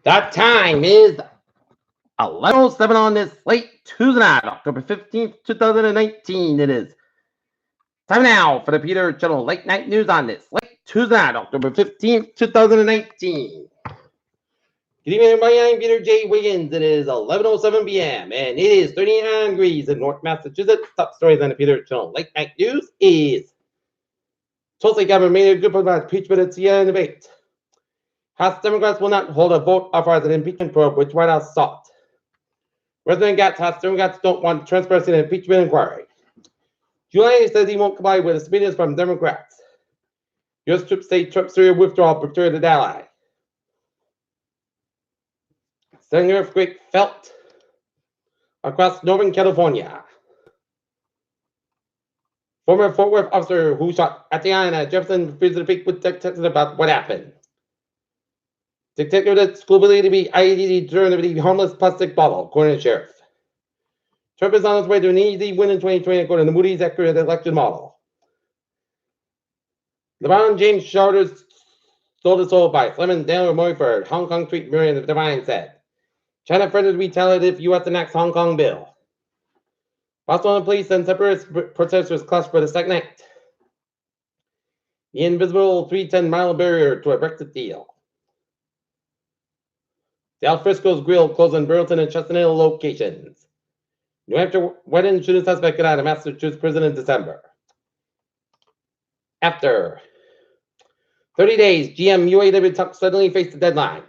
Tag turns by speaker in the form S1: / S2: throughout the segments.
S1: That time is 11:07 on this late Tuesday night, October 15th, 2019. It is time now for the Peter Channel Late Night News on this late Tuesday night, October 15th, 2019. Good evening, everybody. I'm Peter J. Wiggins. It is 11:07 p.m. and it is 39 degrees in North Massachusetts. Top stories on the Peter Channel Late Night News is Tulsi government made a good point about impeachment at CNN debate. House Democrats will not hold a vote authorizing an impeachment probe, which White House sought. Resident House Democrats don't want transparency in an impeachment inquiry. Giuliani says he won't comply with the subpoenas from Democrats. U.S. troops say Trump's Syria withdrawal betrayed an ally. Sudden earthquake felt across Northern California. Former Fort Worth officer who shot Atiana Jefferson refused to speak with detectives about what happened. Detective that school believed to be IED turned to be harmless plastic bottle, according to the sheriff. Trump is on his way to an easy win in 2020, according to Moody's accurate election model. LeBron James charters sold his soul by Clement Daniel Moyford, Hong Kong tweet Miriam the Divine said. China threatened to retaliate if U.S. enacts Hong Kong bill. Barcelona police and separatist protesters clashed for the second night. The invisible 310-mile barrier to a Brexit deal. The Alfresco's Grill closed in Burlington and Chestnut Hill locations. New Hampshire wedding shooting suspect got out of Massachusetts prison in December. After 30 days, GM UAW Tuck suddenly faced a deadline.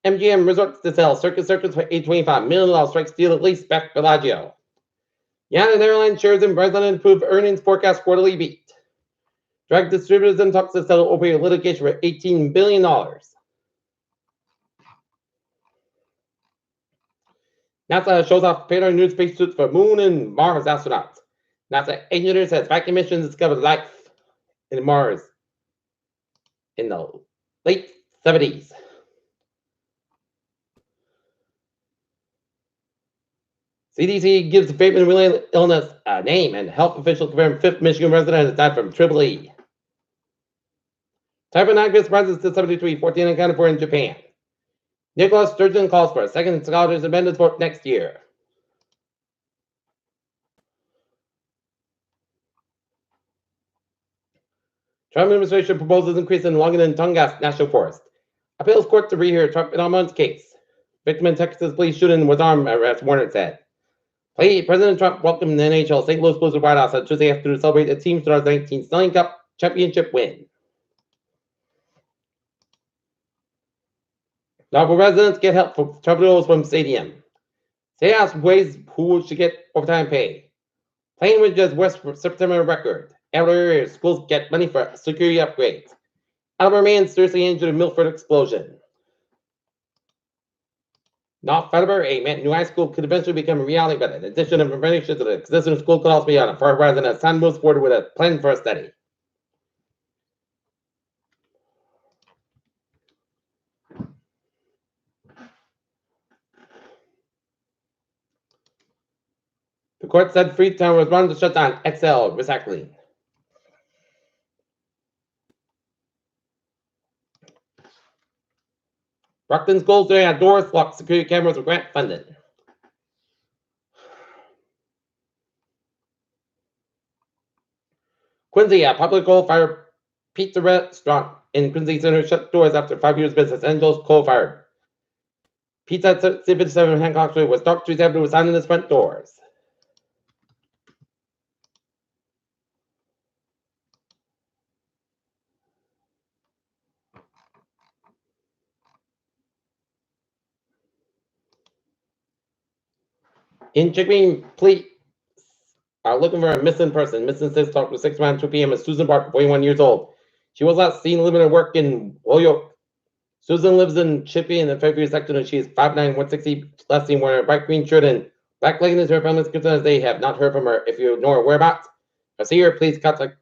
S1: MGM resorts to sell Circus for $825 million strikes deal at least back Bellagio. United Airlines shares in Brazil improved earnings forecast quarterly beat. Drug distributors and talks to settle opioid litigation for $18 billion. NASA shows off payload new spacesuits for Moon and Mars astronauts. NASA engineers says vacuum missions discovered life in Mars in the late 70s. CDC gives treatment-related illness a name, and health officials confirm fifth Michigan resident has died from Triple E. Type 9 virus rises to 73, 14 accounted for in Japan. Nicholas Sturgeon calls for a second scholars amendment vote next year. Trump administration proposes increase in Long and Tongass National Forest. Appeals court to rehear Trump and Almond's case. Victim in Texas police shooting was armed, as Warner said. President Trump welcomed the NHL St. Louis Blues to White House on Tuesday afternoon to celebrate the team's 2019 Stanley Cup championship win. Novel residents get help for troubles from stadium. State House weighs who should get overtime pay. Plain Ridge's West September record. Outer areas, schools get money for security upgrades. Albert man seriously injured in Milford explosion. Not Federer, a new high school could eventually become a reality, but in addition to renovations to the existing school could also be on a far horizon as time moves forward with a plan for a study. The court said Freetown was wrong to shut down XL recycling. Brockton's goals during outdoors locked security cameras were grant funded. Quincy, a popular coal-fired pizza restaurant in Quincy Center, shut doors after 5 years business. Angelo's coal-fired pizza at 57 Hancock Street was dark Tuesday after it was signed in its front doors. In Chickering, police are looking for a missing person. Missing since talked to 6 around 2 p.m. is Susan Barton, 41 years old. She was last seen living and work in Holyoke. Susan lives in Chippy in the Fairview section, and she is 5'9", 160, last seen wearing a bright green shirt and black leggings. Her family's concerned as they have not heard from her. If you know her whereabouts or see her, please contact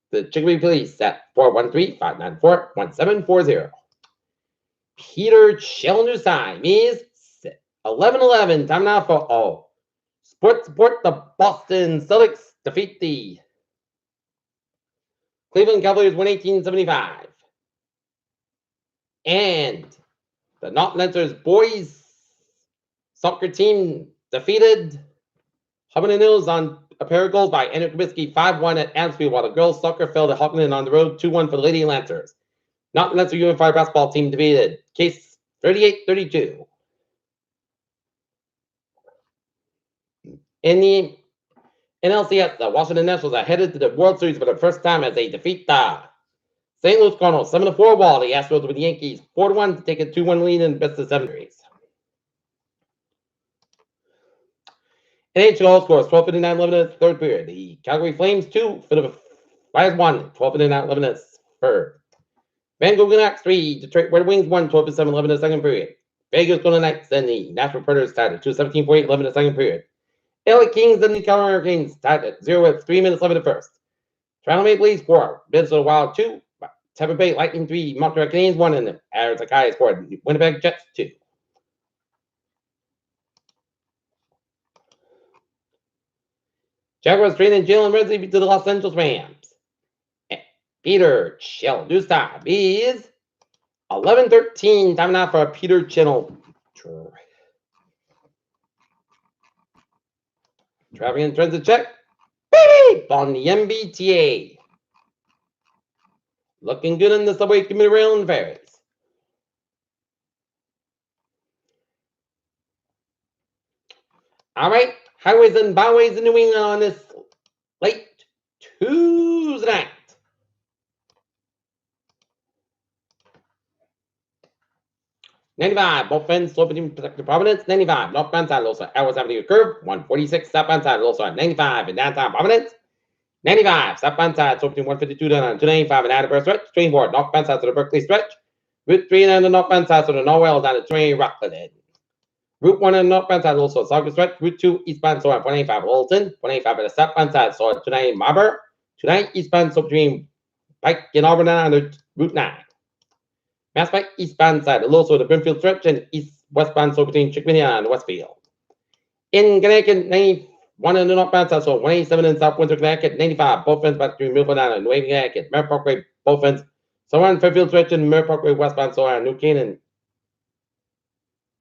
S1: the Chickering Police at 413-594-1740. Peter Shell News time is 11:11. Time now for sports support. The Boston Celtics defeat the Cleveland Cavaliers 118-75. And The Not Lancers boys soccer team defeated Hubbard Hills on a pair of goals by Andrew Kabisky 5-1 at Amsfield, while the girls soccer fell to Hubbard on the road 2-1 for the Lady Lancers. Not Lancer Unified basketball team defeated Case 38-32. In the NLCS, the Washington Nationals are headed to the World Series for the first time as they defeat the St. Louis Cardinals 7-4, while the Astros with the Yankees 4-1 to take a 2-1 lead in the best of 7 series. NHL scores 12:59 11 minutes third period. The Calgary Flames 2 for the Flyers 1 12:59 11 minutes third. Vancouver Canucks 3 Detroit Red Wings 1 12:7 11 minutes second period. Vegas Golden Knights and the Nashville Predators tied at 2:17:48 11 minutes second period. LA Kings and the Carolina Hurricanes tied at 0 at 3 minutes 11 first. Toronto Maple Leafs 4 Minnesota Wild 2 Tampa Bay Lightning 3 Montreal Canadiens 1 and the Arizona scored Winnipeg Jets 2. Jaguars traded Jalen Ramsey to the Los Angeles Rams. Peter Channel news time is 11:13. Time now for a Peter Channel traffic and transit check. Beep on the MBTA. Looking good in the subway, commuter rail, and ferries. All right, highways and byways in New England on this late Tuesday night. '95, both ends slope between protected Providence. '95, northbound side, also Ellis Avenue curve. 146, southbound side, also at 95 in downtown Providence. '95, southbound side, slope between 152 and 295 in Attleboro stretch. 24, northbound side to the Berkeley stretch. Route 3 and the northbound side to the Norwell down to 20 Rockland. Route 1 and northbound side, also Saugus stretch. Route 2, eastbound, so at 185 Littleton. 185 at the southbound side, so at 290 Marlborough. 290 eastbound, so between Pike and Auburn and Route 9. Mass Pike eastbound side, a little so the Brimfield stretch, and westbound so between Chickmany and Westfield. In Connecticut, 91 and the northbound side, so 187 in South Windsor, Connecticut. 95, both ends between Milford and New Haven, Connecticut. Merritt Parkway, both ends. So on Fairfield stretch and Merritt Parkway westbound, so on New Canaan.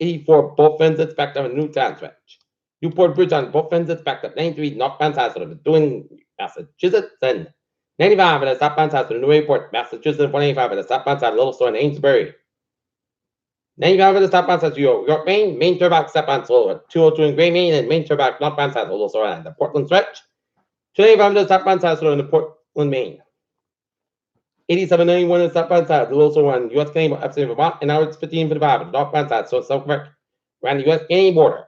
S1: 84, both ends, it's backed up in Newtown stretch. Newport Bridge on both ends, it's backed up. 93, northbound side, so doing Massachusetts, and 95 at the southbound side to the New Airport, Massachusetts. 185 at the southbound side, Little Store, and Amesbury. 95 at the southbound side to York, Maine. Main Turbock southbound slow 202 in Gray, Maine, and Main Turbock northbound side to Little Store and the Portland stretch. 295 at the southbound side to the Portland, Maine. 8791 at the southbound side to Little Store and U.S. Canadian upstate Vermont, and now it's 1555 at the northbound side, so it's self-correct around the U.S. Canadian border.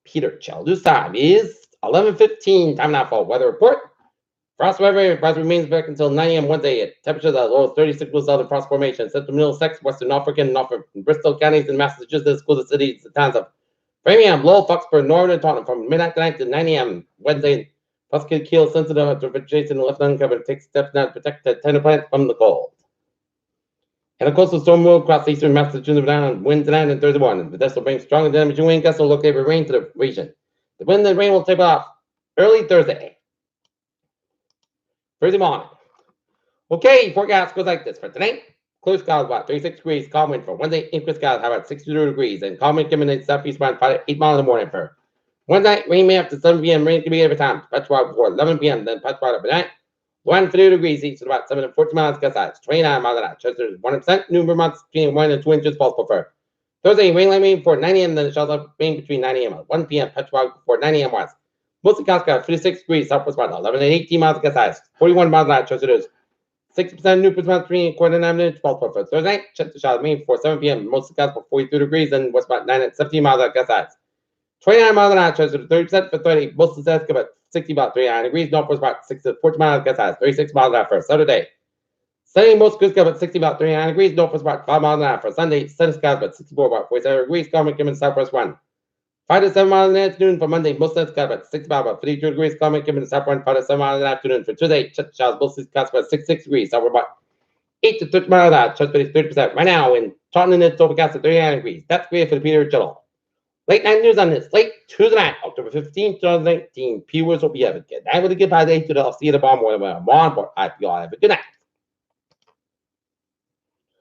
S1: Peter Chell, this time is 11:15. Time now for weather report. Frost weather advisory remains back until 9 a.m. Wednesday at temperatures at low 36 below southern frost formation. Central Middlesex, Western Norfolk, and Norfolk, and Bristol counties in Massachusetts, include the cities, the towns of Framingham, Lowell, Foxborough, Norwood, and Taunton from midnight tonight to 9 a.m. Wednesday. Musket Keel, sensitive to vegetation and left uncovered, take steps now to protect the tender plant from the cold. And a coastal storm will across eastern Massachusetts down wind tonight and Thursday morning. The dust will bring strong and damaging wind gusts will locate rain to the region. The wind and rain will taper off early Thursday morning. Okay, forecast goes like this for tonight. Clear skies about 36 degrees, calm wind for Wednesday. Increased skies have about 62 degrees, and calm wind coming in southeast wind 8 miles in the morning for Wednesday. Rain may after 7 p.m. Rain can be every time. Patch water before 11 p.m. Then patch water overnight. 150 degrees east at about 7 and 14 miles gust size. 29 miles an hour. Chester is 100%. New Vermont between 1 and 2 inches possible for Thursday. Rain light rain before 9 a.m. Then it shells up rain between 9 a.m. and 1 p.m. Patch water before 9 a.m. west. Mostly Cascade, 56 degrees, southwest wind, 11 and 18 miles gust size, 41 miles an hour, Chester is 60% new percent 3 and quarter 9 minutes, 12 for Thursday night. Chester showers rain before 7 p.m. Mostly Cascade, 43 degrees, and west about 9 and 17 miles an hour gust size, 29 miles an hour, Chester 30% for 30, mostly Cascade about 60 about 39 degrees, northwest about 6 to 14 miles gust size, 36 miles an hour for Saturday. Sunday, most Cascade about 60 about 39 degrees, northwest about 5 miles an hour for Sunday. Sunday skies about 64 about 47 degrees, calm coming southwest wind. 5 to 7 miles in the afternoon for Monday. Most of got about 6 about 52 degrees. Coming in the south wind 5 to 7 miles in the afternoon for Tuesday. Showers mostly got about 66 degrees. So we're about 8 to 30 miles out. Chest is 30% right now. In Taunton, it's overcast at 39 degrees. That's great for the Peter Channel. Late night news on this late Tuesday night, October 15th, 2019. P words will be having a good night with a good bye day to the. I'll see you the bomb more than I'm on, but I feel I have a good night.